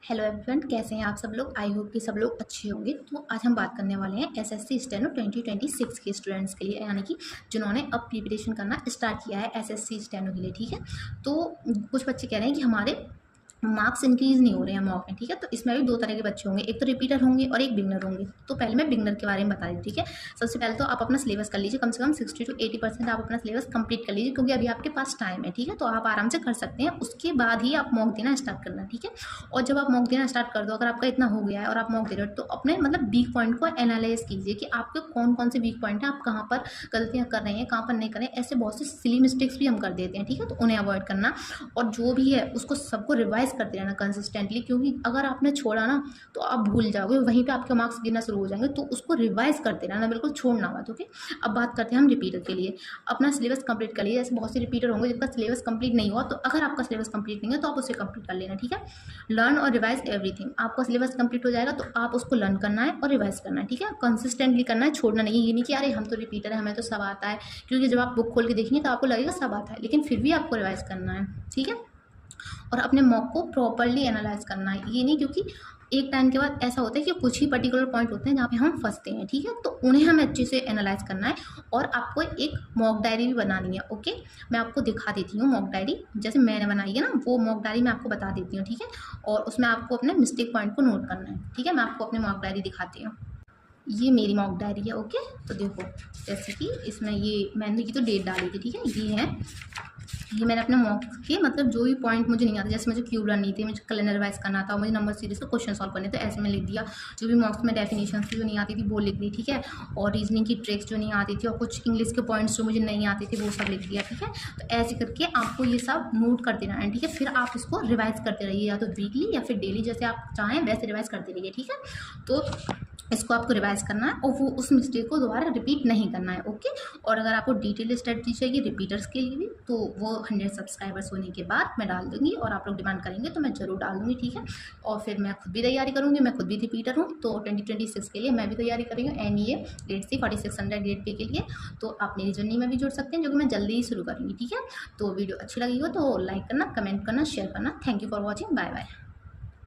Hello everyone, कैसे हैं आप सब लोग। आई होप कि सब लोग अच्छे होंगे। तो आज हम बात करने वाले हैं एसएससी स्टेनो 2026 के स्टूडेंट्स के लिए, यानी कि जिन्होंने अब प्रिपरेशन करना स्टार्ट किया है एसएससी स्टेनो के लिए। ठीक है, तो कुछ बच्चे कह रहे हैं कि हमारे मार्क्स इंक्रीज़ नहीं हो रहे हैं मॉक में। ठीक है, तो इसमें भी दो तरह के बच्चे होंगे, एक तो रिपीटर होंगे और एक बिगनर होंगे। तो पहले मैं बिगनर के बारे में बता दी। ठीक है, सबसे पहले तो आप अपना सिलेबस कर लीजिए, कम से कम 60 to 80% आप अपना सिलेबस कंप्लीट कर लीजिए, क्योंकि अभी आपके पास टाइम है। ठीक है, तो आप आराम से कर सकते हैं। उसके बाद ही आप मॉक देना स्टार्ट करना। ठीक है, और जब आप मॉक देना स्टार्ट कर दो, अगर आपका इतना हो गया है और आप मॉक दे रहे हो, तो अपने मतलब वीक पॉइंट को एनालाइज कीजिए कि आपके कौन कौन से वीक पॉइंट हैं, आप कहाँ पर गलतियाँ कर रहे हैं, कहाँ पर नहीं कर रहे हैं। ऐसे बहुत से सिली मिस्टेक्स भी हम कर देते हैं। ठीक है, तो उन्हें अवॉइड करना, और जो भी है उसको सबको रिवाइज करते रहना कंसिस्टेंटली, क्योंकि अगर आपने छोड़ा ना तो आप भूल जाओगे, वहीं पे आपके मार्क्स गिरना शुरू हो जाएंगे। तो उसको रिवाइज करते रहना, बिल्कुल छोड़ना मत। ओके, अब बात करते हैं हम रिपीटर के लिए। अपना सिलेबस कंप्लीट कर लीजिए। ऐसे बहुत से रिपीटर होंगे जिनका सिलेबस कंप्लीट नहीं हुआ, तो अगर आपका सिलेबस कंप्लीट नहीं है तो आप उसे कंप्लीट कर लेना। ठीक है, लर्न और रिवाइज एवरीथिंग। आपका सिलेबस कंप्लीट हो जाएगा तो आप उसको लर्न करना है और रिवाइज करना है। ठीक है, कंसिस्टेंटली करना है, छोड़ना नहीं है। ये नहीं कि अरे हम तो रिपीटर है, हमें तो सब आता है, क्योंकि जब आप बुक खोल के देखेंगे तो आपको लगेगा सब आता है, लेकिन फिर भी आपको रिवाइज करना है। ठीक है, और अपने मॉक को प्रॉपरली एनालाइज करना है। ये नहीं, क्योंकि एक टाइम के बाद ऐसा होता है कि कुछ ही पर्टिकुलर पॉइंट होते हैं जहाँ पे हम फंसते हैं। ठीक है, तो उन्हें हमें अच्छे से एनालाइज करना है, और आपको एक मॉक डायरी भी बनानी है। ओके, मैं आपको दिखा देती हूँ मॉक डायरी, जैसे मैंने बनाई है ना, वो मॉक डायरी मैं आपको बता देती हूँ। ठीक है, और उसमें आपको अपने मिस्टेक पॉइंट को नोट करना है। ठीक है, मैं आपको अपनी मॉक डायरी दिखाती हूँ। ये मेरी मॉक डायरी है। ओके, तो देखो, जैसे कि इसमें ये मैंने की तो डेट डाली थी। ठीक है, ये है, ये मैंने अपने मॉक के मतलब जो भी पॉइंट मुझे नहीं आता, जैसे मुझे क्यूब रन थी, मुझे कैलेंडर रिवाइज करना था, मुझे नंबर सीरीज का क्वेश्चन सॉल्व करने, तो ऐसे में लिख दिया। जो भी मॉक्स में डेफिनेशन थी जो नहीं आती थी वो लिख दी। ठीक है, और रीजनिंग की ट्रिक्स जो नहीं आती थी, और कुछ इंग्लिश के पॉइंट्स जो मुझे नहीं आते थे वो सब लिख दिया। ठीक है, तो ऐसे करके आपको ये सब नोट करते रहना है। ठीक है, फिर आप इसको रिवाइज करते रहिए, या तो वीकली या फिर डेली, जैसे आप चाहें वैसे रिवाइज करते रहिए। ठीक है, तो इसको आपको रिवाइज करना है, और वो उस मिस्टेक को दोबारा रिपीट नहीं करना है। ओके, और अगर आपको डिटेल स्ट्रेटजी चाहिए रिपीटर्स के लिए भी, तो वो 100 सब्सक्राइबर्स होने के बाद मैं डाल दूंगी, और आप लोग डिमांड करेंगे तो मैं ज़रूर डाल दूंगी। ठीक है, और फिर मैं खुद भी तैयारी करूँगी, मैं खुद भी रिपीटर हूँ, तो 2026 के लिए मैं भी तैयारी कर रही हूँ NEA grade C 4600 grade pay के लिए। तो आप मेरी जर्नी में भी जुड़ सकते हैं, जो कि मैं जल्दी ही शुरू करूँगी। ठीक है, तो वीडियो अच्छी लगी हो तो लाइक करना, कमेंट करना, शेयर करना। Thank you for watching, bye bye.